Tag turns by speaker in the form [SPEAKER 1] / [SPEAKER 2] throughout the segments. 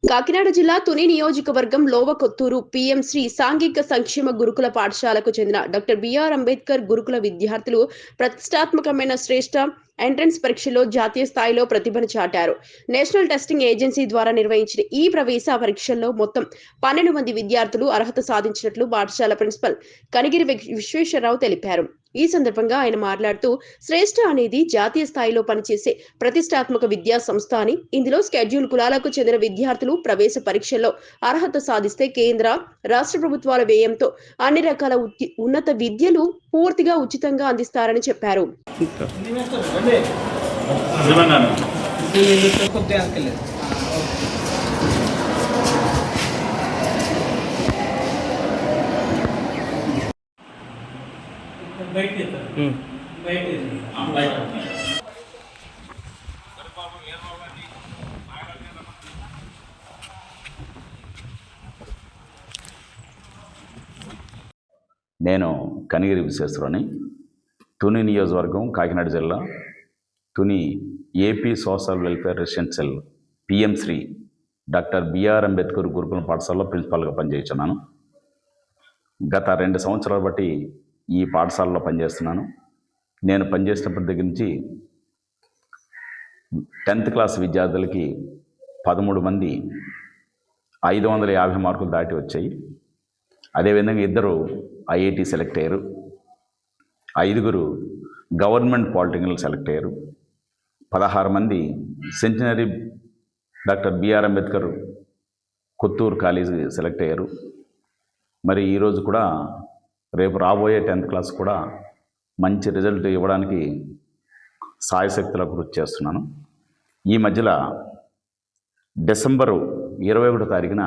[SPEAKER 1] కాకినాడ జిల్లా తుని నియోజకవర్గం లోవకొత్తూరు పీఎం శ్రీ సాంఘిక సంక్షేమ గురుకుల పాఠశాలకు చెందిన డాక్టర్ బిఆర్ అంబేద్కర్ గురుకుల విద్యార్థులు ప్రతిష్టాత్మకమైన శ్రేష్ఠ ఎంట్రన్స్ పరీక్షలో జాతీయ స్థాయిలో ప్రతిభను చాటారు. నేషనల్ టెస్టింగ్ ఏజెన్సీ ద్వారా నిర్వహించిన ఈ ప్రవేశ పరీక్షల్లో మొత్తం 12 మంది విద్యార్థులు అర్హత సాధించినట్లు పాఠశాల ప్రిన్సిపల్ కనిగిరి విశ్వేశ్వరరావు తెలిపారు. ఈ సందర్భంగా ఆయన మాట్లాడుతూ శ్రేష్ఠ అనేది జాతీయ స్థాయిలో పనిచేసే ప్రతిష్టాత్మక విద్యా సంస్థ అని, ఇందులో షెడ్యూల్ కులాలకు చెందిన విద్యార్థులు ప్రవేశ పరీక్షల్లో అర్హత సాధిస్తే కేంద్ర రాష్ట్ర ప్రభుత్వాల వ్యయంతో అన్ని రకాల ఉన్నత విద్యలు పూర్తిగా ఉచితంగా అందిస్తారని చెప్పారు.
[SPEAKER 2] నేను కనిగిరి విశ్వేశ్వరని, తుని నియోజకవర్గం, కాకినాడ జిల్లా, Tuni AP social welfare residential PM Shri doctor BR Ambedkar Gurukula పాఠశాలలో ప్రిన్సిపాల్గా పనిచేస్తున్నాను. గత 2 సంవత్సరాలు బట్టి ఈ పాఠశాలలో పనిచేస్తున్నాను. నేను పనిచేసినప్పటి దగ్గర నుంచి 10th క్లాస్ విద్యార్థులకి 13 మంది 550 మార్కులు దాటి వచ్చాయి. అదేవిధంగా 2 ఐఐటి సెలెక్ట్ అయ్యారు, 5 గవర్నమెంట్ పాలిటెక్నికల్ సెలెక్ట్ అయ్యారు, 16 మంది centenary doctor BR Ambedkar Kothuru college select అయ్యారు. మరి ఈరోజు కూడా రేపు రాబోయే 10th క్లాస్ కూడా మంచి రిజల్ట్ ఇవ్వడానికి సాయశక్తుల కృషి చేస్తున్నాను. ఈ మధ్యలో డిసెంబరు 21వ తారీఖున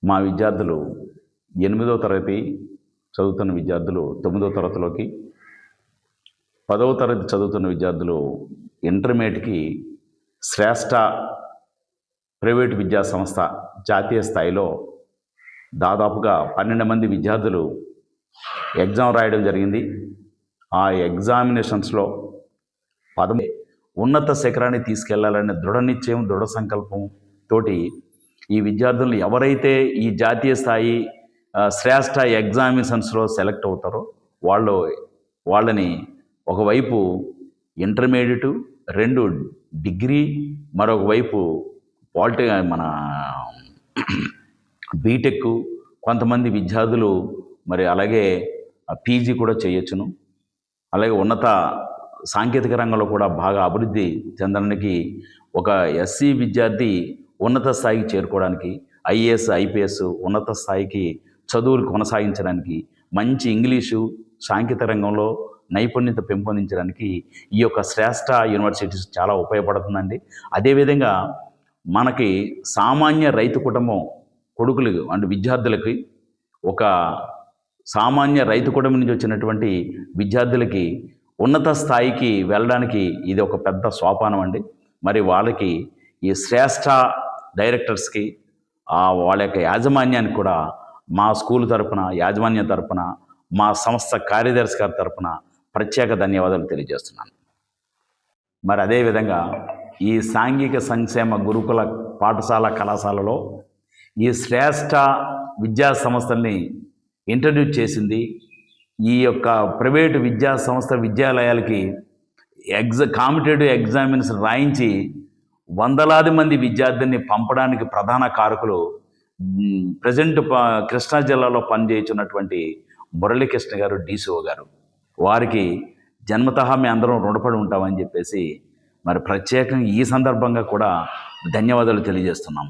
[SPEAKER 2] మా విద్యార్థులు 8వ తరగతి చదువుతున్న విద్యార్థులు 9వ తరగతిలోకి, 10వ తరగతి చదువుతున్న విద్యార్థులు ఇంటర్మీడియట్కి శ్రేష్ఠ ప్రైవేటు విద్యా సంస్థ జాతీయ స్థాయిలో దాదాపుగా 12 మంది విద్యార్థులు ఎగ్జామ్ రాయడం జరిగింది. ఆ ఎగ్జామినేషన్స్లో ఉన్నత శిఖరాన్ని తీసుకెళ్లాలనే దృఢ నిశ్చయం, దృఢ సంకల్పం తోటి ఈ విద్యార్థులను ఎవరైతే ఈ జాతీయ స్థాయి శ్రేష్ఠ ఎగ్జామినేషన్స్లో సెలెక్ట్ అవుతారో వాళ్ళని ఒకవైపు ఇంటర్మీడియట్, 2 డిగ్రీ, మరొక వైపు మన బీటెక్, కొంతమంది విద్యార్థులు మరి అలాగే పీజీ కూడా చేయొచ్చును. అలాగే ఉన్నత సాంకేతిక రంగంలో కూడా బాగా అభివృద్ధి చెందడానికి ఒక ఎస్సీ విద్యార్థి ఉన్నత స్థాయికి చేరుకోవడానికి, ఐఏఎస్, ఐపీఎస్ ఉన్నత స్థాయికి చదువులు కొనసాగించడానికి, మంచి ఇంగ్లీషు సాంకేతిక రంగంలో నైపుణ్యత పెంపొందించడానికి ఈ యొక్క శ్రేష్ఠ యూనివర్సిటీస్ చాలా ఉపయోగపడుతుందండి. అదేవిధంగా మనకి సామాన్య రైతు కుటుంబం కొడుకులు అంటే విద్యార్థులకి, ఒక సామాన్య రైతు కుటుంబం నుంచి వచ్చినటువంటి విద్యార్థులకి ఉన్నత స్థాయికి వెళ్ళడానికి ఇది ఒక పెద్ద సోపానం అండి. మరి వాళ్ళకి ఈ శ్రేష్ఠ డైరెక్టర్స్కి, వాళ్ళ యొక్క యాజమాన్యానికి కూడా మా స్కూల్ తరపున, యాజమాన్యం తరపున, మా సంస్థ కార్యదర్శి గారి తరపున ప్రత్యేక ధన్యవాదాలు తెలియజేస్తున్నాను. మరి అదేవిధంగా ఈ సాంఘిక సంక్షేమ గురుకుల పాఠశాల కళాశాలలో ఈ శ్రేష్ఠ విద్యా సంస్థల్ని ఇంట్రడ్యూస్ చేసింది. ఈ యొక్క ప్రైవేటు విద్యా సంస్థ విద్యాలయాలకి కాంపిటేటివ్ ఎగ్జామినేషన్ రాయించి వందలాది మంది విద్యార్థుల్ని పంపడానికి ప్రధాన కారకులు ప్రజెంట్ కృష్ణా జిల్లాలో పనిచేస్తున్నటువంటి మురళీకృష్ణ గారు, DCO గారు. వారికి జన్మతః మేము అందరం రుణపడి ఉంటామని చెప్పేసి మరి ప్రత్యేకంగా ఈ సందర్భంగా కూడా ధన్యవాదాలు తెలియజేస్తున్నాం.